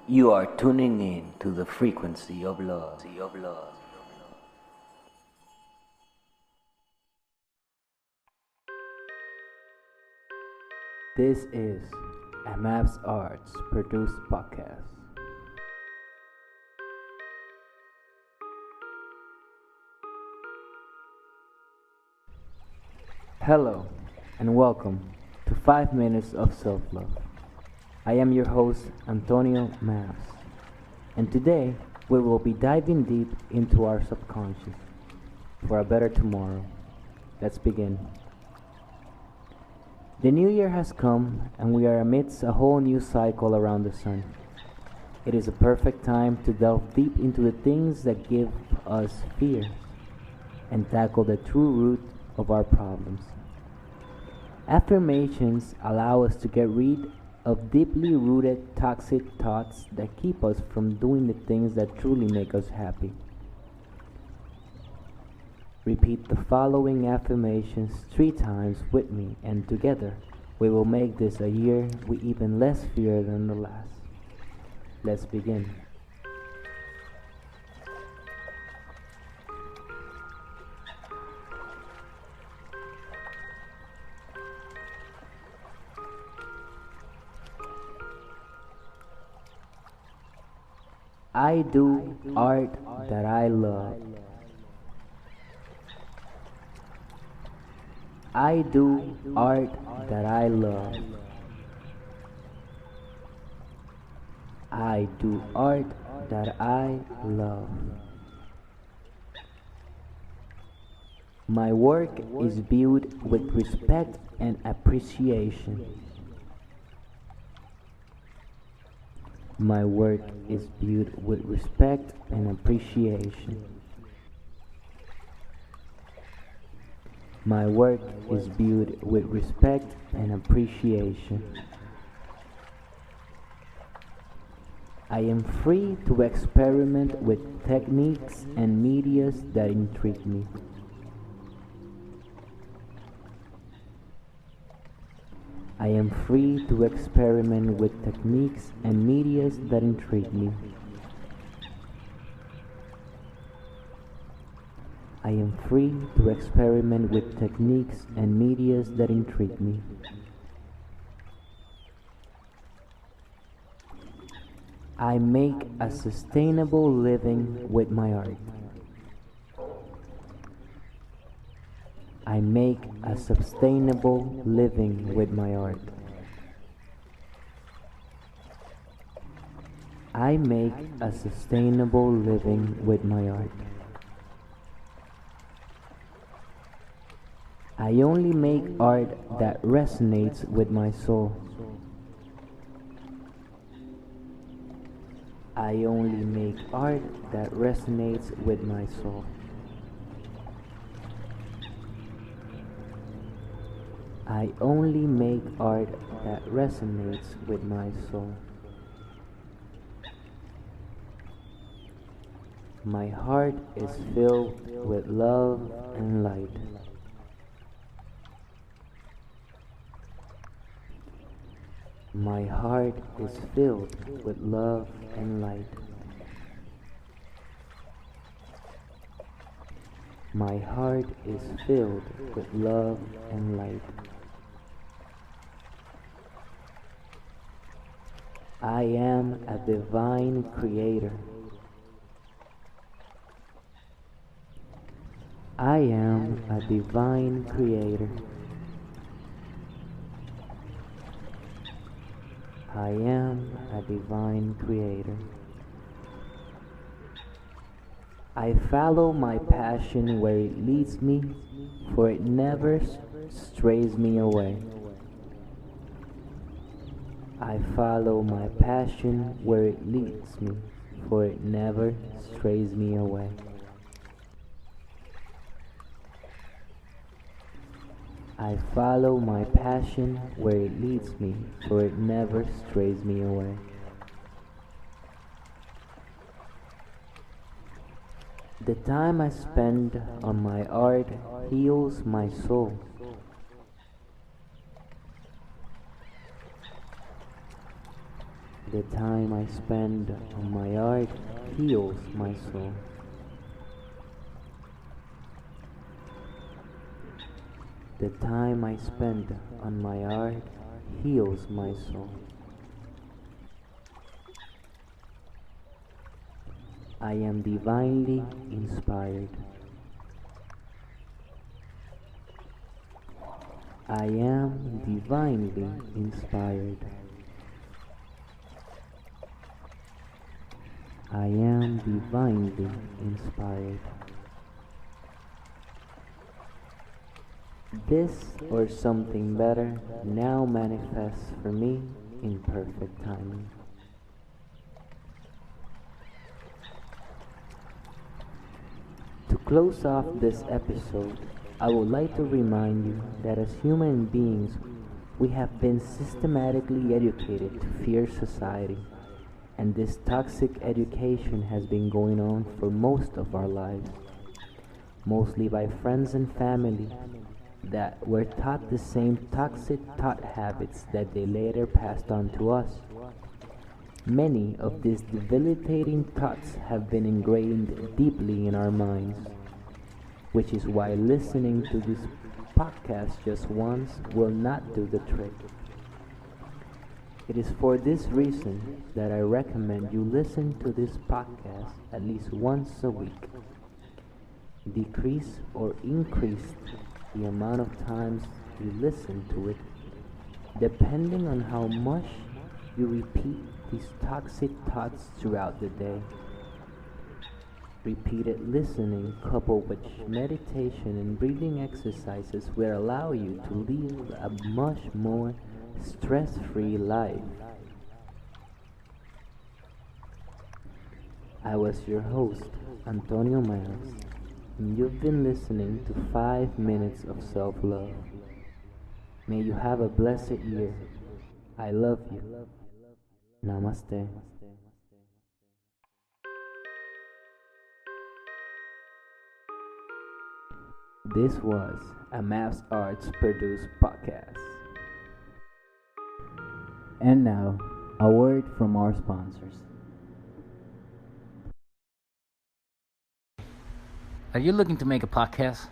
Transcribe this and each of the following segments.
You are tuning in to the frequency of love. This is a Maps Arts produced podcast. Hello and welcome to 5 Minutes of Self-Love. I am your host, Antonio Maps, and today we will be diving deep into our subconscious for a better tomorrow. Let's begin. The new year has come and we are amidst a whole new cycle around the sun. It is a perfect time to delve deep into the things that give us fear and tackle the true root of our problems. Affirmations allow us to get rid of deeply rooted toxic thoughts that keep us from doing the things that truly make us happy. Repeat the following affirmations 3 times with me, and together we will make this a year with even less fear than the last. Let's begin. I do art that I love. I do art that I love. I do art that I love. My work is viewed with respect and appreciation. My work is viewed with respect and appreciation. My work is viewed with respect and appreciation. I am free to experiment with techniques and medias that intrigue me. I am free to experiment with techniques and medias that intrigue me. I am free to experiment with techniques and medias that intrigue me. I make a sustainable living with my art. I make a sustainable living with my art. I make a sustainable living with my art. I only make art that resonates with my soul. I only make art that resonates with my soul. I only make art that resonates with my soul. My heart is filled with love and light. My heart is filled with love and light. My heart is filled with love and light. I am a divine creator. I am a divine creator. I am a divine creator. I follow my passion where it leads me, for it never strays me away. I follow my passion where it leads me, for it never strays me away. I follow my passion where it leads me, for it never strays me away. The time I spend on my art heals my soul. The time I spend on my art heals my soul. The time I spend on my art heals my soul. I am divinely inspired. I am divinely inspired. I am divinely inspired. This or something better now manifests for me in perfect timing. To close off this episode, I would like to remind you that as human beings, we have been systematically educated to fear society, and this toxic education has been going on for most of our lives, mostly by friends and family that were taught the same toxic thought habits that they later passed on to us. Many of these debilitating thoughts have been ingrained deeply in our minds, which is why listening to this podcast just once will not do the trick. It is for this reason that I recommend you listen to this podcast at least once a week. Decrease or increase the amount of times you listen to it, depending on how much you repeat these toxic thoughts throughout the day. Repeated listening coupled with meditation and breathing exercises will allow you to live a much more stress-free life. I was your host, Antonio Miles, and you've been listening to 5 minutes of self-love. May you have a blessed year. I love you. Namaste. This was a Maps Arts produced podcast. And now, a word from our sponsors. Are you looking to make a podcast?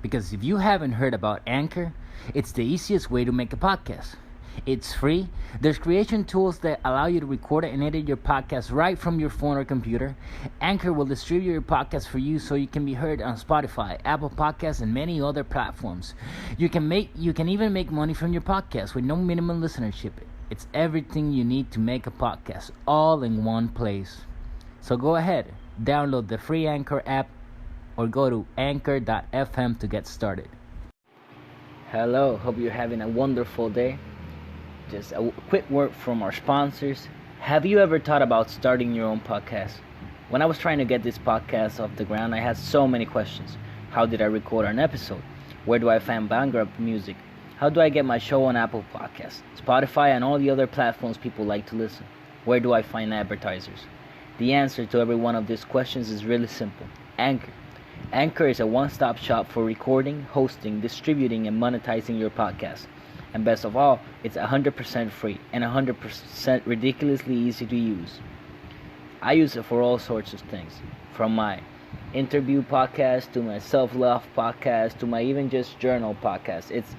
Because if you haven't heard about Anchor, it's the easiest way to make a podcast. It's free. There's creation tools that allow you to record and edit your podcast right from your phone or computer. Anchor will distribute your podcast for you so you can be heard on Spotify, Apple Podcasts, and many other platforms. You can even make money from your podcast with no minimum listenership. It's everything you need to make a podcast, all in one place. So go ahead, download the free Anchor app or go to anchor.fm to get started. Hello, hope you're having a wonderful day. Just a quick word from our sponsors. Have you ever thought about starting your own podcast? When I was trying to get this podcast off the ground, I had so many questions. How did I record an episode? Where do I find background music? How do I get my show on Apple Podcasts, Spotify, and all the other platforms people like to listen? Where do I find advertisers? The answer to every one of these questions is really simple. Anchor. Anchor is a one-stop shop for recording, hosting, distributing, and monetizing your podcast. And best of all, it's 100% free and 100% ridiculously easy to use. I use it for all sorts of things, from my interview podcast to my self-love podcast to my even just journal podcast. It's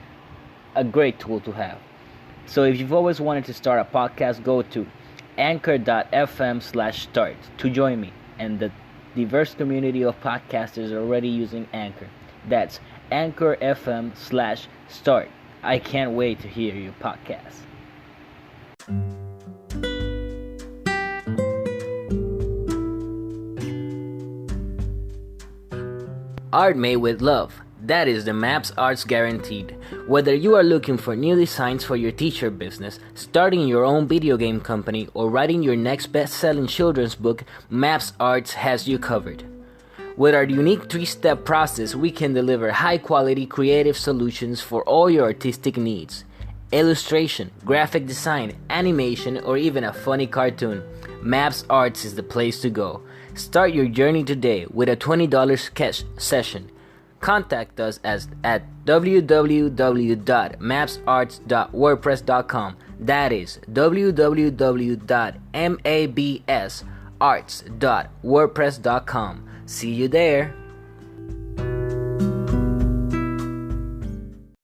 a great tool to have. So if you've always wanted to start a podcast, go to anchor.fm/start to join me and the diverse community of podcasters already using Anchor. That's anchor.fm/start. I can't wait to hear your podcast. Art made with love. That is the Maps Arts guaranteed. Whether you are looking for new designs for your t-shirt business, starting your own video game company, or writing your next best-selling children's book, Maps Arts has you covered. With our unique 3-step process, we can deliver high-quality creative solutions for all your artistic needs. Illustration, graphic design, animation, or even a funny cartoon. Maps Arts is the place to go. Start your journey today with a $20 sketch session. contact us at www.mapsarts.wordpress.com. That is www.mabsarts.wordpress.com. See you there.